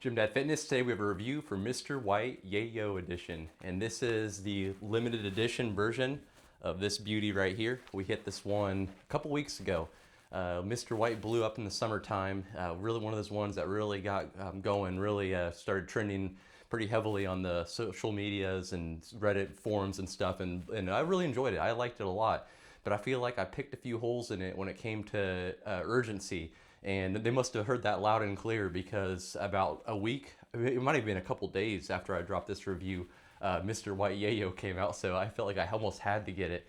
GYMDAD Fitness. Today we have a review for Mr. White Yayo Edition, and this is the limited edition version of this beauty right here. We hit this one a couple weeks ago. Mr. White blew up in the summertime. Really one of those ones that really got going, really started trending pretty heavily on the social medias and Reddit forums and stuff, and I really enjoyed it. I liked it a lot, but I feel like I picked a few holes in it when it came to urgency. And they must have heard that loud and clear, because about a week, it might have been a couple days after I dropped this review, Mr. White Yayo came out. So I felt like I almost had to get it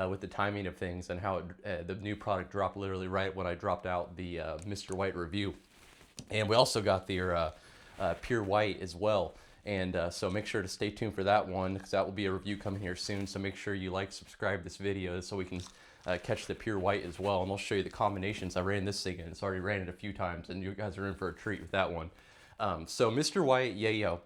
with the timing of things and how the new product dropped literally right when I dropped out the Mr. White review. And we also got their Pure White as well. And so make sure to stay tuned for that one, because that will be a review coming here soon. So make sure you like, subscribe this video so we can catch the Pure White as well, and I'll show you the combinations. I ran this thing and it's already ran it a few times, and you guys are in for a treat with that one. So Mr. White Yayo.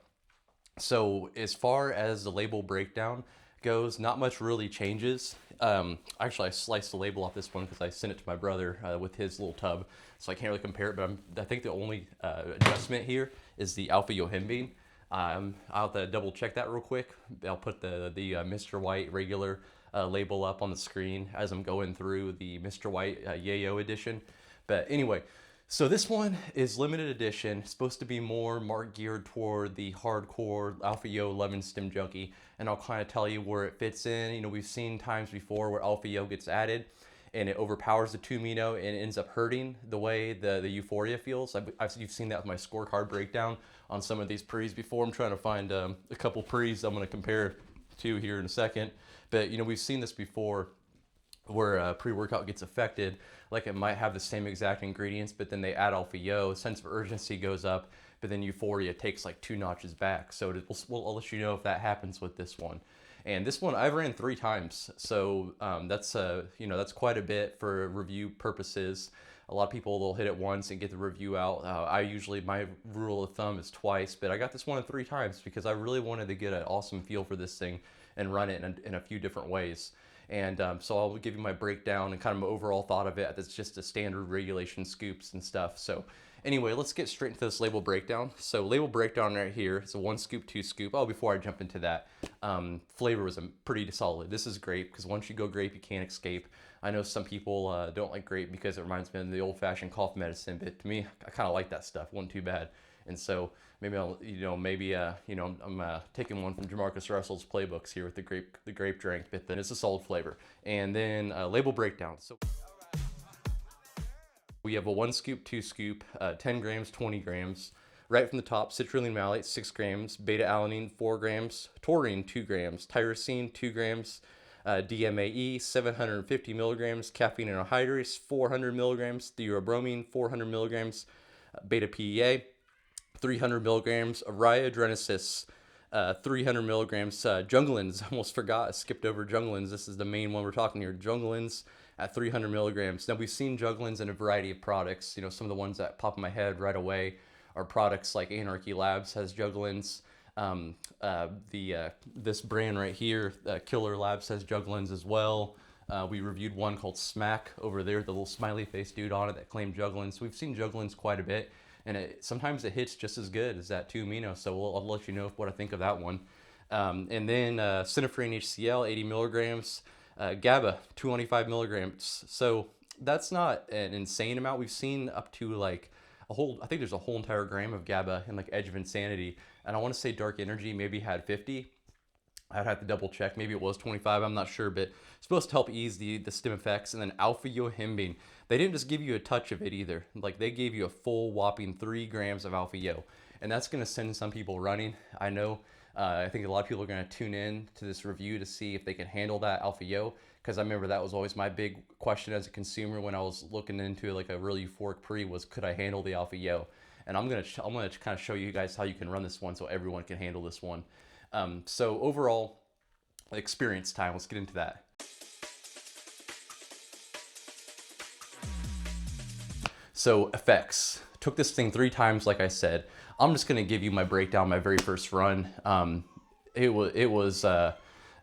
So as far as the label breakdown goes, not much really changes. Actually, I sliced the label off this one because I sent it to my brother with his little tub, so I can't really compare it, but I think the only adjustment here is the alpha yohimbine. I'll have to double check that real quick. I'll put the Mr. White regular label up on the screen as I'm going through the Mr. White Yayo edition. But anyway, so this one is limited edition. It's supposed to be more geared toward the hardcore Alpha Yo lemon stem junkie, and I'll kind of tell you where it fits in. You know, we've seen times before where Alpha Yo gets added and it overpowers the 2 amino and ends up hurting the way the euphoria feels. You've seen that with my scorecard breakdown on some of these pre's before. I'm trying to find a couple pre's I'm going to compare to here in a second. But you know, we've seen this before where pre-workout gets affected, like it might have the same exact ingredients, but then they add Alpha Yo, sense of urgency goes up, but then euphoria takes like 2 notches back. So I'll let you know if that happens with this one. And this one I've ran 3 times, so that's you know, that's quite a bit for review purposes. A lot of people, they'll hit it once and get the review out. I usually, my rule of thumb is twice, but I got this one 3 times because I really wanted to get an awesome feel for this thing and run it in a few different ways. And so I'll give you my breakdown and kind of my overall thought of it. That's just a standard regulation scoops and stuff. So anyway, let's get straight into this label breakdown. So label breakdown right here, it's a 1 scoop, 2 scoop. Oh, before I jump into that, flavor was pretty solid. This is grape, because once you go grape, you can't escape. I know some people don't like grape because it reminds me of the old-fashioned cough medicine, but to me, I kind of like that stuff. It wasn't too bad. And so maybe I'm taking one from Jamarcus Russell's playbooks here with the grape drink, but then it's a solid flavor. And then label breakdown. So we have a 1 scoop, 2 scoop, 10 grams, 20 grams. Right from the top, citrulline malate, 6 grams, beta-alanine, 4 grams, taurine, 2 grams, tyrosine, 2 grams, DMAE, 750 milligrams, caffeine anhydrous, 400 milligrams, theobromine, 400 milligrams, beta-PEA, 300 milligrams, Araya adrenosis, 300 milligrams, junglins. Almost forgot, I skipped over junglins. This is the main one we're talking here. Junglins at 300 milligrams. Now, we've seen junglins in a variety of products. You know, some of the ones that pop in my head right away are products like Anarchy Labs has junglins. This brand right here, Killer Labs, has junglins as well. We reviewed one called Smack over there, the little smiley face dude on it that claimed junglins. So we've seen junglins quite a bit, and sometimes it hits just as good as that 2 amino. So I'll let you know what I think of that one. And then Synephrine HCl, 80 milligrams, GABA, 225 milligrams. So that's not an insane amount. We've seen up to like I think there's a whole entire gram of GABA in like Edge of Insanity. And I want to say Dark Energy maybe had 50. I'd have to double check. Maybe it was 25. I'm not sure, but it's supposed to help ease the stim effects. And then alpha yohimbine. They didn't just give you a touch of it either. Like, they gave you a full whopping 3 grams of alpha yo. And that's going to send some people running. I know. I think a lot of people are going to tune in to this review to see if they can handle that alpha yo. Because I remember that was always my big question as a consumer when I was looking into like a really euphoric pre, was could I handle the alpha yo? And I'm gonna kind of show you guys how you can run this one so everyone can handle this one. So overall experience time, let's get into that. So effects, Took this thing 3 times, like I said. I'm just gonna give you my breakdown, my very first run. It was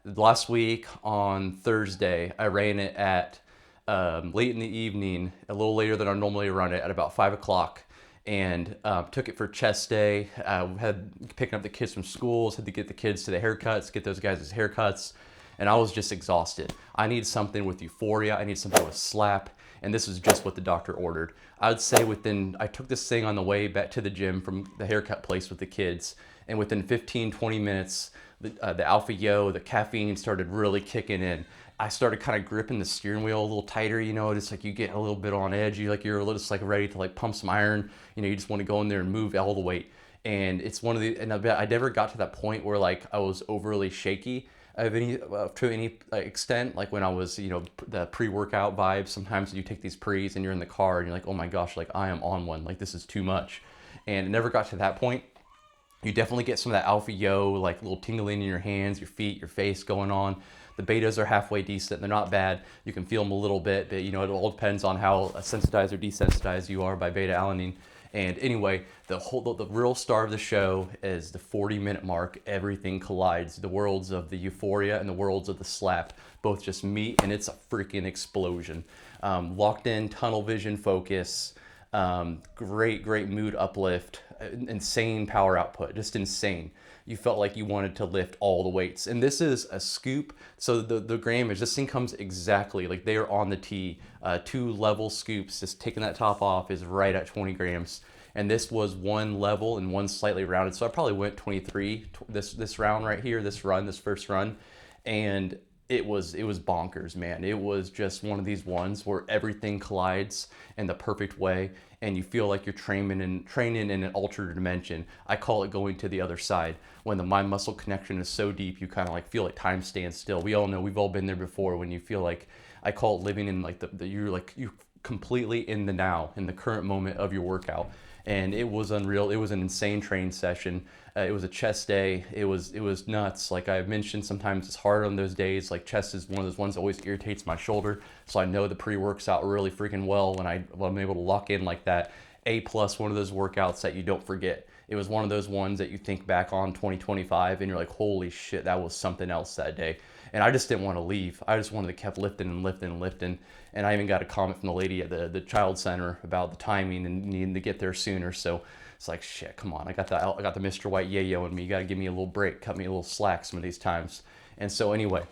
last week on Thursday. I ran it at late in the evening, a little later than I normally run it, at about 5 o'clock. And took it for chest day. Had picking up the kids from schools, had to get the kids to the haircuts, get those guys' haircuts, and I was just exhausted. I need something with euphoria. I need something with slap, and this is just what the doctor ordered. I would say I took this thing on the way back to the gym from the haircut place with the kids, and within 15, 20 minutes, the Alpha Yo, the caffeine started really kicking in. I started kind of gripping the steering wheel a little tighter, you know, just like you get a little bit on edge. You're a little just like ready to like pump some iron. You know, you just want to go in there and move all the weight. And it's one of the, and I never got to that point where like I was overly shaky to any extent. Like when I was, you know, the pre-workout vibes. Sometimes you take these pre's and you're in the car and you're like, oh my gosh, like I am on one. Like this is too much. And it never got to that point. You definitely get some of that Alpha Yo, like little tingling in your hands, your feet, your face going on. The betas are halfway decent. They're not bad. You can feel them a little bit, but you know, it all depends on how sensitized or desensitized you are by beta alanine. And anyway, the real star of the show is the 40-minute mark. Everything collides. The worlds of the euphoria and the worlds of the slap both just meet, and it's a freaking explosion. Locked in, tunnel vision focus, great mood uplift, insane power output, just insane. You felt like you wanted to lift all the weights. And this is a scoop. So the grammage, this thing comes exactly, like they are on the T. 2 level scoops, just taking that top off is right at 20 grams. And this was 1 level and 1 slightly rounded. So I probably went 23 this round right here, this first run. And it was bonkers, man. It was just one of these ones where everything collides in the perfect way, and you feel like you're training in an altered dimension. I call it going to the other side. When the mind muscle connection is so deep, you kind of like feel like time stands still. We all know, we've all been there before, when you feel like, I call it living in like you're completely in the now, in the current moment of your workout. And it was unreal. It was an insane training session. It was a chest day. It was nuts. Like I mentioned, sometimes it's hard on those days. Like chest is one of those ones that always irritates my shoulder. So I know the pre works out really freaking well when I'm able to lock in like that. A+, one of those workouts that you don't forget. It was one of those ones that you think back on 2025 and you're like, holy shit, that was something else that day. And I just didn't want to leave. I just wanted to keep lifting and lifting and lifting. And I even got a comment from the lady at the child center about the timing and needing to get there sooner. So it's like, shit, come on. I got the Mr. White Yayo in me. You got to give me a little break, cut me a little slack some of these times. And so anyway,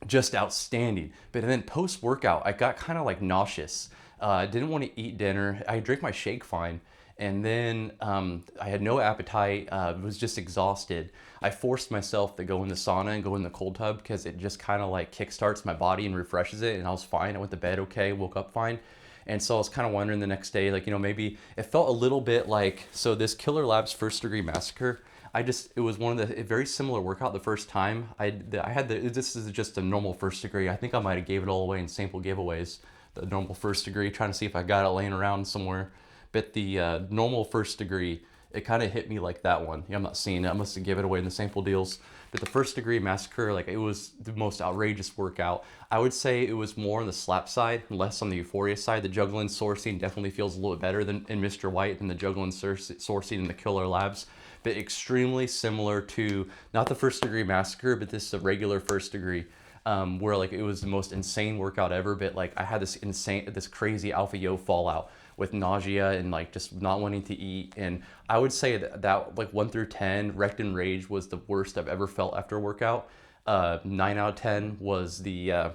just outstanding. But then post workout, I got kind of like nauseous. I didn't want to eat dinner. I drank my shake fine. And then I had no appetite, was just exhausted. I forced myself to go in the sauna and go in the cold tub because it just kind of like kickstarts my body and refreshes it, and I was fine. I went to bed okay, woke up fine. And so I was kind of wondering the next day, like, you know, maybe it felt a little bit like, so this Killer Labs First Degree Massacre, it was one of the, a very similar workout the first time. This is just a normal first degree. I think I might have gave it all away in sample giveaways, the normal first degree, trying to see if I got it laying around somewhere. But the normal first degree, it kind of hit me like that one. Yeah, I'm not seeing it. I must have given it away in the sample deals. But the First Degree Massacre, like, it was the most outrageous workout. I would say it was more on the slap side, less on the euphoria side. The juggling sourcing definitely feels a little bit better than in Mr. White than the juggling sourcing in the Killer Labs. But extremely similar to, not the First Degree Massacre, but this is a regular First Degree. Where like it was the most insane workout ever, but like I had this crazy Alpha Yo fallout with nausea and like just not wanting to eat. And I would say that like 1 through 10, wrecked and rage was the worst I've ever felt after a workout. 9 out of 10 was the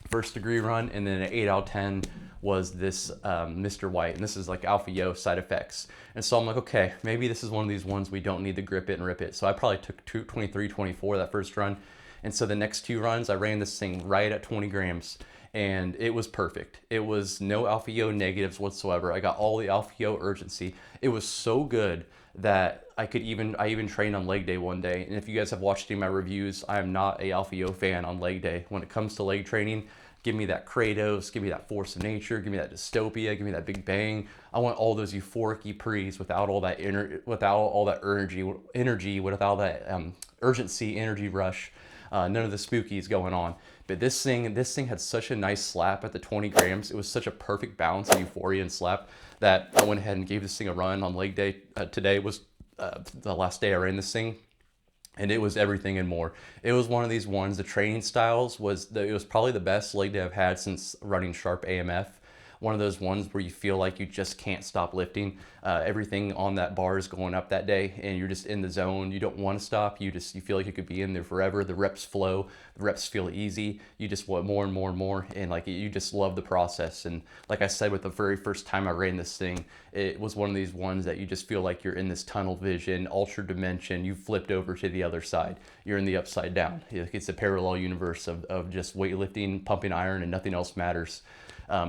First Degree run, and then an 8 out of 10 was this Mr. White, and this is like Alpha Yo side effects. And so I'm like, okay, maybe this is one of these ones we don't need to grip it and rip it. So I probably took 23, 24 that first run. And so the next 2 runs, I ran this thing right at 20 grams, and it was perfect. It was no Alpha Yo negatives whatsoever. I got all the Alpha Yo urgency. It was so good that I even trained on leg day one day. And if you guys have watched any of my reviews, I am not a Alpha Yo fan on leg day. When it comes to leg training, give me that Kratos, give me that force of nature, give me that dystopia, give me that big bang. I want all those euphoric pre's without all that energy, without all that urgency, energy rush. none of the spookies going on. But this thing had such a nice slap at the 20 grams. It was such a perfect balance of euphoria and slap that I went ahead and gave this thing a run on leg day. Today was the last day I ran this thing, and it was everything and more. It was one of these ones, the training styles it was probably the best leg day I've had since running Sharp AMF. One of those ones where you feel like you just can't stop lifting. Everything on that bar is going up that day, and you're just in the zone. You don't want to stop. You feel like you could be in there forever. The reps flow. The reps feel easy. You just want more and more and more, and like you just love the process. And like I said, with the very first time I ran this thing, it was one of these ones that you just feel like you're in this tunnel vision, ultra dimension. You flipped over to the other side. You're in the upside down. It's a parallel universe of just weightlifting, pumping iron, and nothing else matters.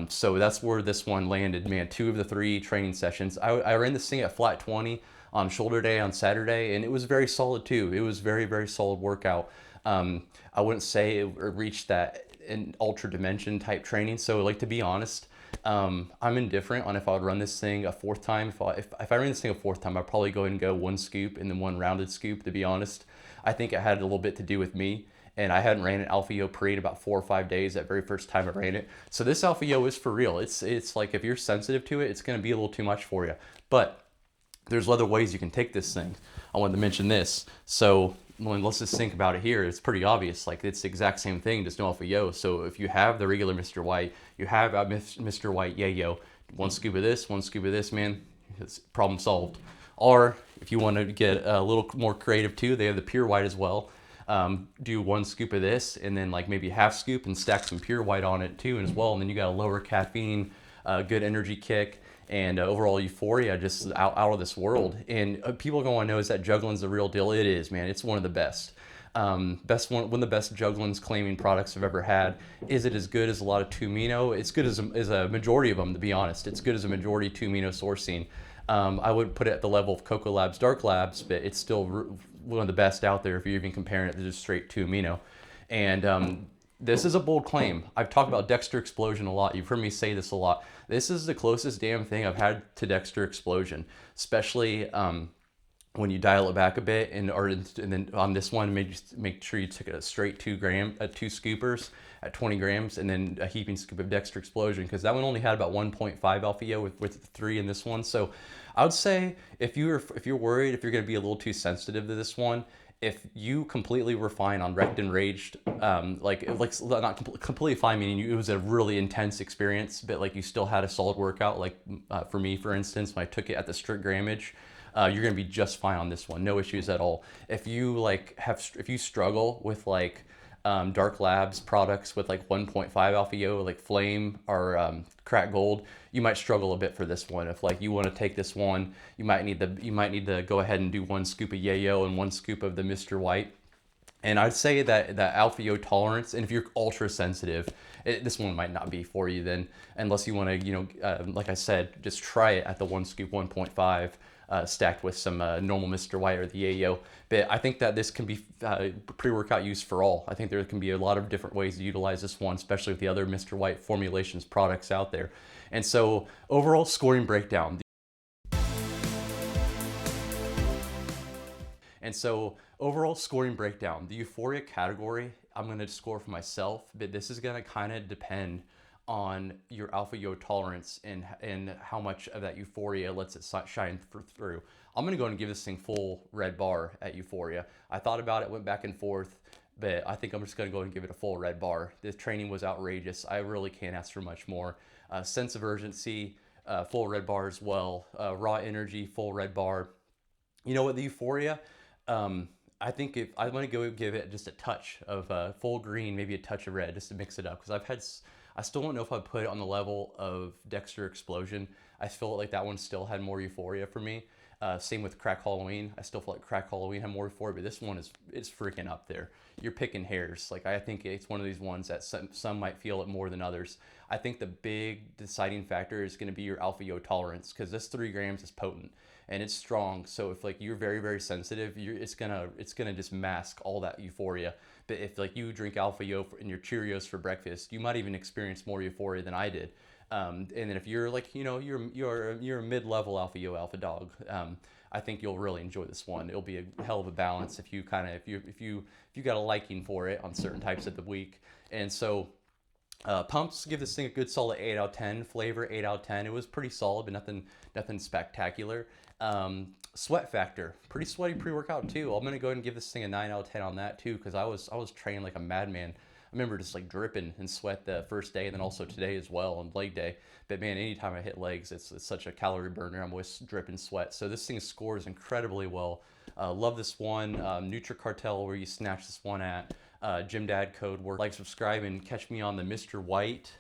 So that's where this one landed, man. 2 of the 3 training sessions. I ran this thing at flat 20 on shoulder day on Saturday, and it was very solid too. It was very, very solid workout. I wouldn't say it reached that in ultra dimension type training. So like, to be honest, I'm indifferent on if I would run this thing a 4th time. If I ran this thing a 4th time, I'd probably go ahead and go 1 scoop and then 1 rounded scoop, to be honest. I think it had a little bit to do with me. And I hadn't ran an Alpha Yo pre in about 4 or 5 days that very first time I ran it. So this Alpha Yo is for real. It's like, if you're sensitive to it, it's going to be a little too much for you. But there's other ways you can take this thing. I wanted to mention this. So let's just think about it here. It's pretty obvious. Like, it's the exact same thing, just no Alpha Yo. So if you have the regular Mr. White, you have Mr. White Yayo, 1 scoop of this, 1 scoop of this, man, it's problem solved. Or if you want to get a little more creative too, they have the Pure White as well. Do 1 scoop of this, and then like maybe half scoop and stack some Pure White on it too as well. And then you got a lower caffeine, good energy kick, and overall euphoria just out of this world. And people going to know, is that Juggalin's the real deal? It is, man. It's one of the best. One of the best Juggalin's claiming products I've ever had. Is it as good as a lot of 2-amino? It's good as a majority of them, to be honest. It's good as a majority 2-amino sourcing. I would put it at the level of Coco Labs, Dark Labs, but it's still one of the best out there if you're even comparing it to just straight 2-amino. And this is a bold claim. I've talked about Dexter Explosion a lot. You've heard me say this a lot. This is the closest damn thing I've had to Dexter Explosion, especially when you dial it back a bit. And then on this one, make sure you took a straight 2 scoopers at 20 grams, and then a heaping scoop of Dexter Explosion, because that one only had about 1.5 Alpha Yo with 3 in this one. So I would say, if you're worried if you're going to be a little too sensitive to this one, if you completely were fine on Wrecked and Raged, like not completely fine, meaning it was a really intense experience, but like you still had a solid workout, like for me, for instance, when I took it at the strict grammage, you're going to be just fine on this one. No issues at all. If you if you struggle with like Dark Labs products with like 1.5 Alpha Yo, like Flame or Crack Gold, you might struggle a bit for this one. If like you want to take this one, you might need to go ahead and do 1 scoop of Yayo and 1 scoop of the Mr. White. And I'd say that Alpha Yo tolerance, and if you're ultra sensitive, this one might not be for you then, unless you want to, like I said, just try it at the 1 scoop 1.5. Stacked with some normal Mr. White or the Yayo. But I think that this can be pre-workout use for all. I think there can be a lot of different ways to utilize this one, especially with the other Mr. White formulations products out there. And so overall scoring breakdown. The euphoria category, I'm going to score for myself, but this is going to kind of depend on your Alpha Yo tolerance and how much of that euphoria lets it shine through. I'm gonna go ahead and give this thing full red bar at euphoria. I thought about it, went back and forth, but I think I'm just gonna go ahead and give it a full red bar. This training was outrageous. I really can't ask for much more. Sense of urgency, full red bar as well. Raw energy, full red bar. You know what, the euphoria, I think if I'm gonna go give it just a touch of full green, maybe a touch of red, just to mix it up, because I still don't know if I'd put it on the level of Dexter Explosion. I feel like that one still had more euphoria for me. Same with Crack Halloween. I still feel like Crack Halloween had more euphoria, but this one it's freaking up there. You're picking hairs. Like, I think it's one of these ones that some might feel it more than others. I think the big deciding factor is going to be your Alpha Yo tolerance, because this 3 grams is potent and it's strong. So if like you're very, very sensitive, it's gonna just mask all that euphoria. But if like you drink Alpha Yo and your Cheerios for breakfast, you might even experience more euphoria than I did. And then if you're like, you're a mid-level alpha yo alpha dog, I think you'll really enjoy this one. It'll be a hell of a balance if you got a liking for it on certain types of the week. And so pumps give this thing a good solid 8 out of 10. Flavor 8 out of 10. It was pretty solid, but nothing spectacular. Sweat factor, pretty sweaty pre-workout too. I'm gonna go ahead and give this thing a 9 out of 10 on that too, because I was training like a madman. I remember just like dripping in sweat the first day, and then also today as well on leg day. But man, anytime I hit legs, it's such a calorie burner. I'm always dripping sweat. So this thing scores incredibly well. Love this one. NutriCartel, where you snatch this one at. GYMDAD code work. Like, subscribe, and catch me on the Mr. White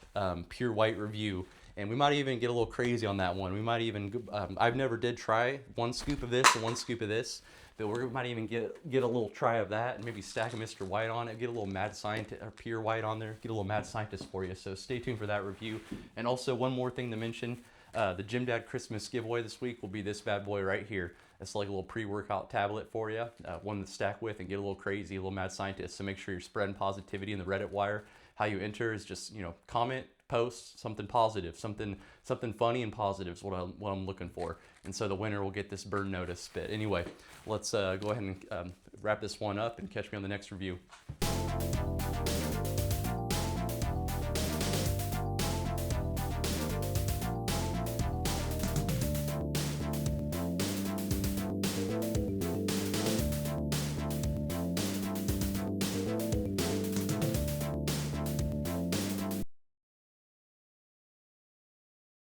Pure White review. And we might even get a little crazy on that one. We might even, I've never did try 1 scoop of this and 1 scoop of this, but we might even get a little try of that and maybe stack a Mr. White on it, get a little Mad Scientist or Pure White on there, get a little Mad Scientist for you. So stay tuned for that review. And also one more thing to mention, the GYMDAD Christmas giveaway this week will be this bad boy right here. It's like a little pre-workout tablet for you, one to stack with and get a little crazy, a little Mad Scientist. So make sure you're spreading positivity in the Reddit wire. How you enter is just, comment, post something positive, something funny and positive is what I'm looking for. And so the winner will get this burn notice. But anyway, let's go ahead and wrap this one up and catch me on the next review.